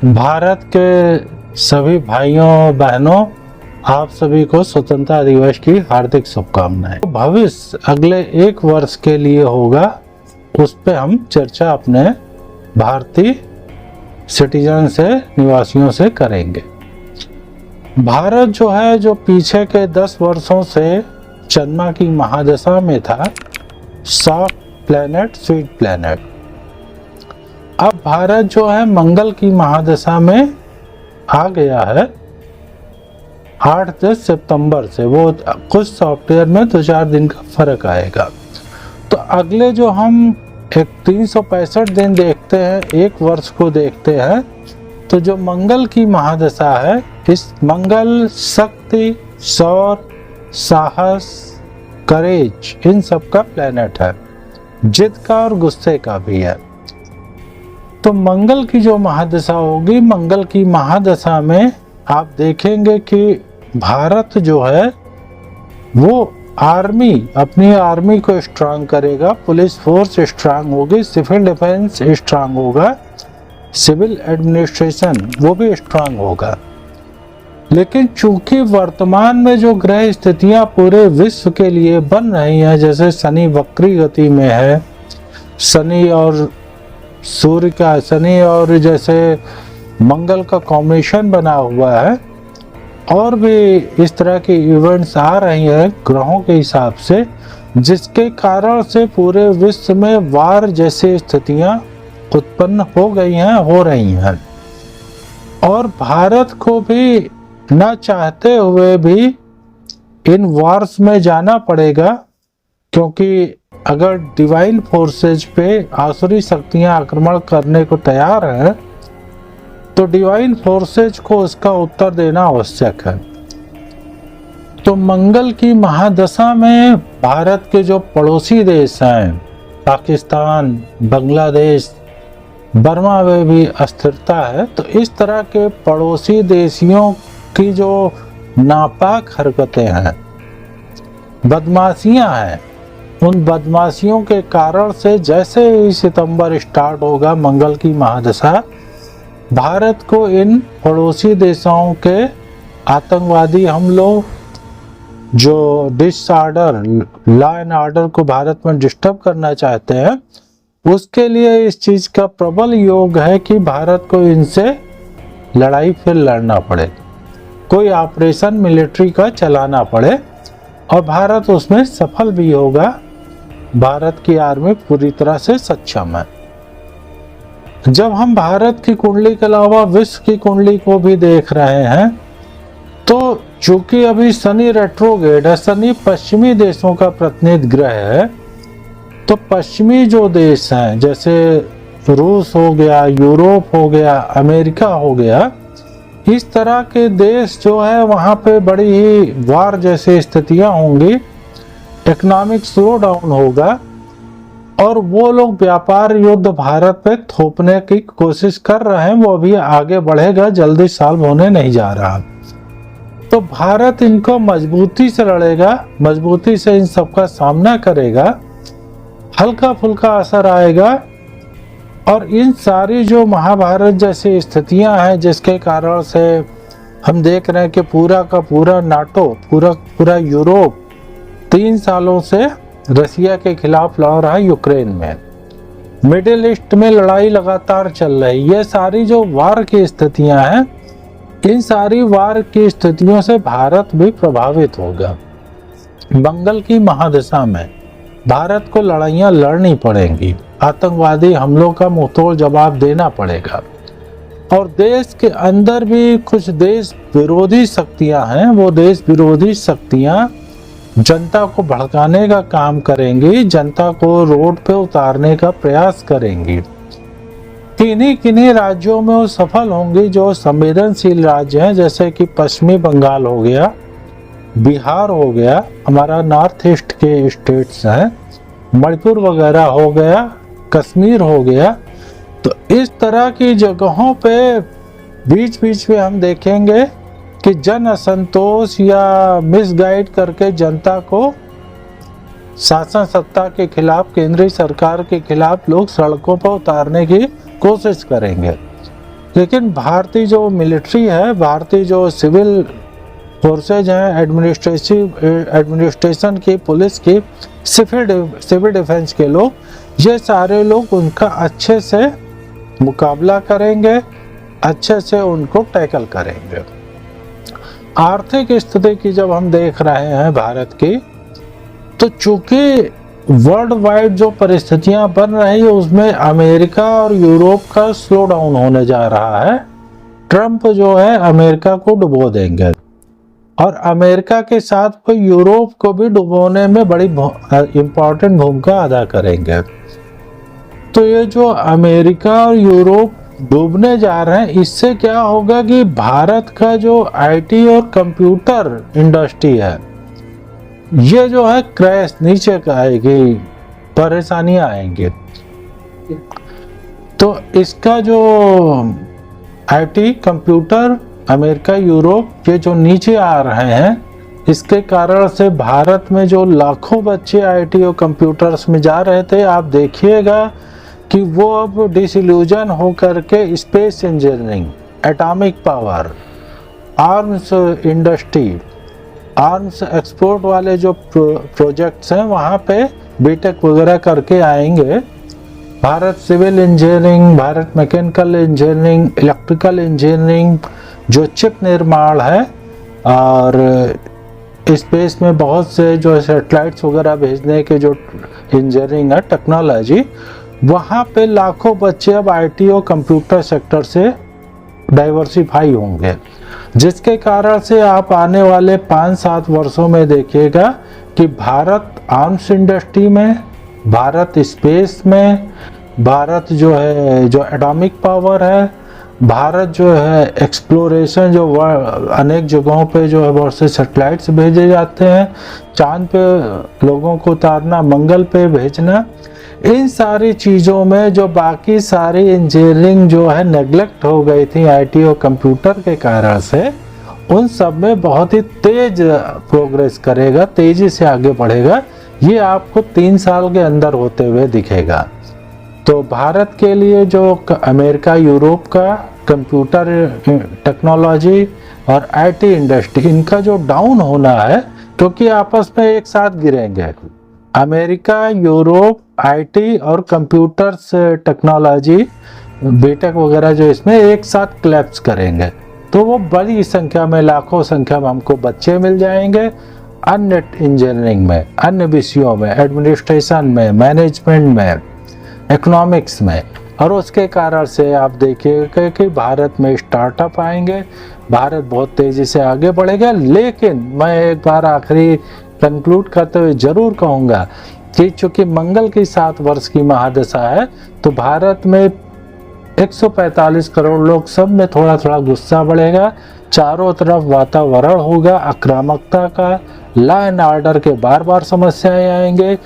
भारत के सभी भाइयों बहनों, आप सभी को स्वतंत्रता दिवस की हार्दिक शुभकामनाएं। भविष्य अगले 1 वर्ष के लिए होगा, उस पे हम चर्चा अपने भारतीय सिटीजन से, निवासियों से करेंगे। भारत जो है, जो पीछे के 10 वर्षों से चंद्रमा की महादशा में था, सॉफ्ट प्लैनेट, स्वीट प्लैनेट, अब भारत जो है मंगल की महादशा में आ गया है 8-10 सितंबर से। वो कुछ सॉफ्टवेयर में 2-4 दिन का फर्क आएगा। तो अगले जो हम 365 दिन देखते हैं, 1 वर्ष को देखते हैं, तो जो मंगल की महादशा है, इस मंगल शक्ति, शौर, साहस, करेज, इन सब का प्लैनेट है, जिद का और गुस्से का भी है। तो मंगल की जो महादशा होगी, मंगल की महादशा में आप देखेंगे कि भारत जो है वो आर्मी, अपनी आर्मी को स्ट्रांग करेगा, पुलिस फोर्स स्ट्रांग होगी, सिविल डिफेंस स्ट्रांग होगा, सिविल एडमिनिस्ट्रेशन वो भी स्ट्रांग होगा। लेकिन चूंकि वर्तमान में जो ग्रह स्थितियां पूरे विश्व के लिए बन रही हैं, जैसे शनि वक्री गति में है, शनि और सूर्य का, शनि और जैसे मंगल का कॉम्बिनेशन बना हुआ है, और भी इस तरह के इवेंट्स आ रही हैं ग्रहों के हिसाब से, जिसके कारण से पूरे विश्व में वार जैसी स्थितियां उत्पन्न हो गई हैं, हो रही हैं। और भारत को भी न चाहते हुए भी इन वार्स में जाना पड़ेगा, क्योंकि अगर डिवाइन फोर्सेज पे आसुरी शक्तियां आक्रमण करने को तैयार हैं, तो डिवाइन फोर्सेज को उसका उत्तर देना आवश्यक है। तो मंगल की महादशा में भारत के जो पड़ोसी देश हैं, पाकिस्तान, बांग्लादेश, बर्मा में भी अस्थिरता है। तो इस तरह के पड़ोसी देशियों की जो नापाक हरकतें हैं, बदमाशियां हैं, उन बदमाशियों के कारण से जैसे ही सितंबर स्टार्ट होगा मंगल की महादशा, भारत को इन पड़ोसी देशों के आतंकवादी हमलों, जो डिसऑर्डर, लॉ एंड ऑर्डर को भारत में डिस्टर्ब करना चाहते हैं, उसके लिए इस चीज का प्रबल योग है कि भारत को इनसे लड़ाई फिर लड़ना पड़े, कोई ऑपरेशन मिलिट्री का चलाना पड़े, और भारत उसमें सफल भी होगा। भारत की आर्मी पूरी तरह से सक्षम है। जब हम भारत की कुंडली के अलावा विश्व की कुंडली को भी देख रहे हैं, तो चूंकि अभी शनि रेट्रोग्रेड है, शनि पश्चिमी देशों का प्रतिनिधि ग्रह है, तो पश्चिमी जो देश हैं, जैसे रूस हो गया, यूरोप हो गया, अमेरिका हो गया, इस तरह के देश जो है वहाँ पे बड़ी ही वार जैसी स्थितियां होंगी, इकोनॉमिक स्लो डाउन होगा, और वो लोग व्यापार युद्ध भारत पे थोपने की कोशिश कर रहे हैं, वो भी आगे बढ़ेगा, जल्दी सॉल्व होने नहीं जा रहा। तो भारत इनको मजबूती से लड़ेगा, मजबूती से इन सबका सामना करेगा, हल्का फुल्का असर आएगा। और इन सारी जो महाभारत जैसी स्थितियां हैं, जिसके कारण से हम देख रहे हैं कि पूरा का पूरा नाटो, पूरा यूरोप 3 सालों से रसिया के खिलाफ लड़ रहा है यूक्रेन में, मिडिल ईस्ट में लड़ाई लगातार चल रही, ये सारी जो वार की स्थितियां हैं, इन सारी वार की स्थितियों से भारत भी प्रभावित होगा। मंगल की महादशा में भारत को लड़ाइयां लड़नी पड़ेंगी, आतंकवादी हमलों का मुंहतोड़ जवाब देना पड़ेगा। और देश के अंदर भी कुछ देश विरोधी शक्तियां हैं, वो देश विरोधी शक्तियां जनता को भड़काने का काम करेंगी, जनता को रोड पे उतारने का प्रयास करेंगी। किन्हीं राज्यों में वो सफल होंगी जो संवेदनशील राज्य हैं, जैसे कि पश्चिमी बंगाल हो गया, बिहार हो गया, हमारा नॉर्थ ईस्ट के स्टेट्स हैं, मणिपुर वगैरह हो गया, कश्मीर हो गया। तो इस तरह की जगहों पे बीच बीच में हम देखेंगे कि जन असंतोष या मिसगाइड करके जनता को शासन सत्ता के खिलाफ, केंद्रीय सरकार के खिलाफ लोग सड़कों पर उतारने की कोशिश करेंगे। लेकिन भारतीय जो मिलिट्री है, भारतीय जो सिविल फोर्सेज हैं, एडमिनिस्ट्रेशन की, पुलिस की, सिविल डिफेंस के लोग, ये सारे लोग उनका अच्छे से मुकाबला करेंगे, अच्छे से उनको टैकल करेंगे। आर्थिक स्थिति की जब हम देख रहे हैं भारत की, तो चूंकि वर्ल्ड वाइड जो परिस्थितियां बन रही है उसमें अमेरिका और यूरोप का स्लो डाउन होने जा रहा है। ट्रंप जो है अमेरिका को डुबो देंगे और अमेरिका के साथ वो यूरोप को भी डुबोने में बड़ी इम्पोर्टेंट भूमिका अदा करेंगे। तो ये जो अमेरिका और यूरोप डूबने जा रहे हैं, इससे क्या होगा कि भारत का जो आईटी और कंप्यूटर इंडस्ट्री है, ये जो है क्रैश नीचे का आएगी, परेशानियां आएंगी। तो इसका जो आईटी कंप्यूटर अमेरिका यूरोप ये जो नीचे आ रहे हैं, इसके कारण से भारत में जो लाखों बच्चे आईटी और कंप्यूटर्स में जा रहे थे, आप देखिएगा कि वो अब डिसइल्यूजन होकर के space engineering, atomic power, arms industry, arms export वाले जो प्रोजेक्ट्स हैं वहाँ पे बीटेक वगैरह करके आएंगे। Bharat civil engineering, Bharat mechanical engineering, electrical engineering, जो चिप निर्माण है और स्पेस में बहुत से जो सैटेलाइट्स वगैरह भेजने के जो इंजीनियरिंग है, टेक्नोलॉजी, वहाँ पे लाखों बच्चे अब आईटी और कंप्यूटर सेक्टर से डाइवर्सिफाई होंगे, जिसके कारण से आप आने वाले 5-7 वर्षों में देखिएगा कि भारत आर्म्स इंडस्ट्री में, भारत स्पेस में, भारत जो है जो एटॉमिक पावर है, भारत जो है एक्सप्लोरेशन, जो अनेक जगहों पे जो है बहुत से सैटेलाइट्स भेजे जाते हैं, चांद पे लोगों को उतारना, मंगल पे भेजना, इन सारी चीज़ों में जो बाकी सारी इंजीनियरिंग जो है नेग्लेक्ट हो गई थी आईटी और कंप्यूटर के कारण से, उन सब में बहुत ही तेज प्रोग्रेस करेगा, तेजी से आगे बढ़ेगा। ये आपको 3 साल के अंदर होते हुए दिखेगा। तो भारत के लिए जो अमेरिका यूरोप का कंप्यूटर टेक्नोलॉजी और आईटी इंडस्ट्री, इनका जो डाउन होना है, क्योंकि आपस में एक साथ गिरेंगे, अमेरिका यूरोप आईटी और कंप्यूटर्स टेक्नोलॉजी बीटेक वगैरह जो इसमें एक साथ क्लैप्स करेंगे, तो वो बड़ी संख्या में, लाखों संख्या में हमको बच्चे मिल जाएंगे अन्य इंजीनियरिंग में, अन्य विषयों में, एडमिनिस्ट्रेशन में, मैनेजमेंट में, इकोनॉमिक्स में। और उसके कारण से आप देखिएगा कि भारत में स्टार्टअप आएंगे, भारत बहुत तेज़ी से आगे बढ़ेगा। लेकिन मैं एक बार आखिरी कंक्लूड करते हुए ज़रूर कहूँगा कि चूँकि मंगल की 7 वर्ष की महादशा है, तो भारत में 145 करोड़ लोग, सब में थोड़ा थोड़ा गुस्सा बढ़ेगा, चारों तरफ वातावरण होगा आक्रामकता का, लॉ एंड ऑर्डर के बार बार समस्याएं आएंगे।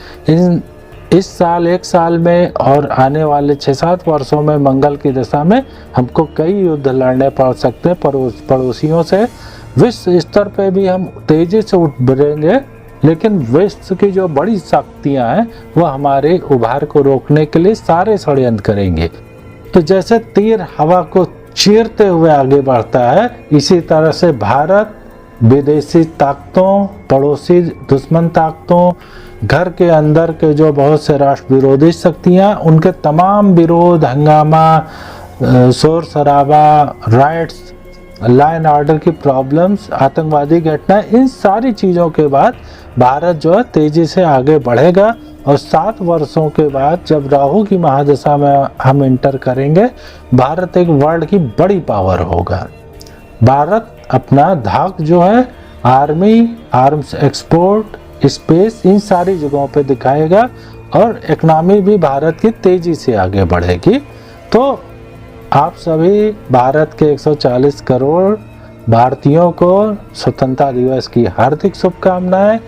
इस साल, 1 साल में और आने वाले 6-7 वर्षों में मंगल की दशा में हमको कई युद्ध लड़ने पड़ सकते हैं पड़ोसियों से। विश्व स्तर पे भी हम तेजी से उभरेंगे, लेकिन विश्व की जो बड़ी शक्तियां हैं वो हमारे उभार को रोकने के लिए सारे षड्यंत्र करेंगे। तो जैसे तीर हवा को चीरते हुए आगे बढ़ता है, इसी तरह से भारत विदेशी ताकतों, पड़ोसी दुश्मन ताकतों, घर के अंदर के जो बहुत से राष्ट्र विरोधी शक्तियां, उनके तमाम विरोध, हंगामा, शोर शराबा, राइट्स, लॉ एंड ऑर्डर की प्रॉब्लम्स, आतंकवादी घटनाएं, इन सारी चीज़ों के बाद भारत जो है तेज़ी से आगे बढ़ेगा। और 7 वर्षों के बाद जब राहु की महादशा में हम इंटर करेंगे, भारत एक वर्ल्ड की बड़ी पावर होगा। भारत अपना धाक जो है आर्मी, आर्म्स एक्सपोर्ट, स्पेस, इन सारी जगहों पे दिखाएगा और इकनॉमी भी भारत की तेज़ी से आगे बढ़ेगी। तो आप सभी भारत के 140 करोड़ भारतीयों को स्वतंत्रता दिवस की हार्दिक शुभकामनाएं।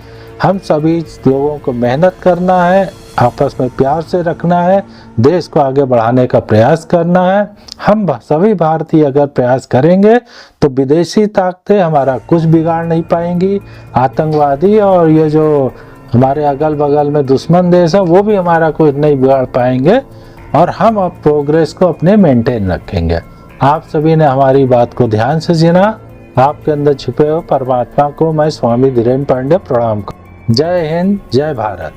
हम सभी लोगों को मेहनत करना है, आपस में प्यार से रखना है, देश को आगे बढ़ाने का प्रयास करना है। हम सभी भारतीय अगर प्रयास करेंगे तो विदेशी ताकतें हमारा कुछ बिगाड़ नहीं पाएंगी। आतंकवादी और ये जो हमारे अगल बगल में दुश्मन देश है, वो भी हमारा कुछ नहीं बिगाड़ पाएंगे और हम अब प्रोग्रेस को अपने मेंटेन रखेंगे। आप सभी ने हमारी बात को ध्यान से सुना। आपके अंदर छुपे हुए परमात्मा को मैं स्वामी धीरेन्द्र पांडे प्रणाम करता हूं। जय हिंद, जय भारत।